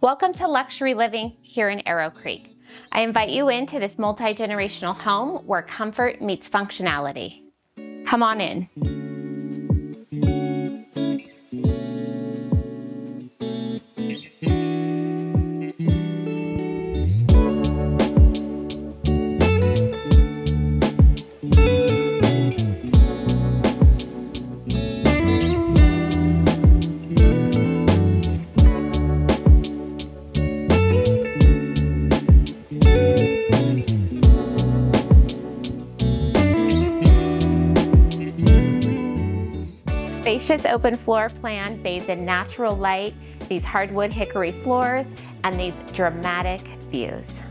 Welcome to Luxury Living here in Arrow Creek. I invite you into this multi-generational home where comfort meets functionality. Come on in. Spacious open floor plan bathed in natural light, these hardwood hickory floors, and these dramatic views.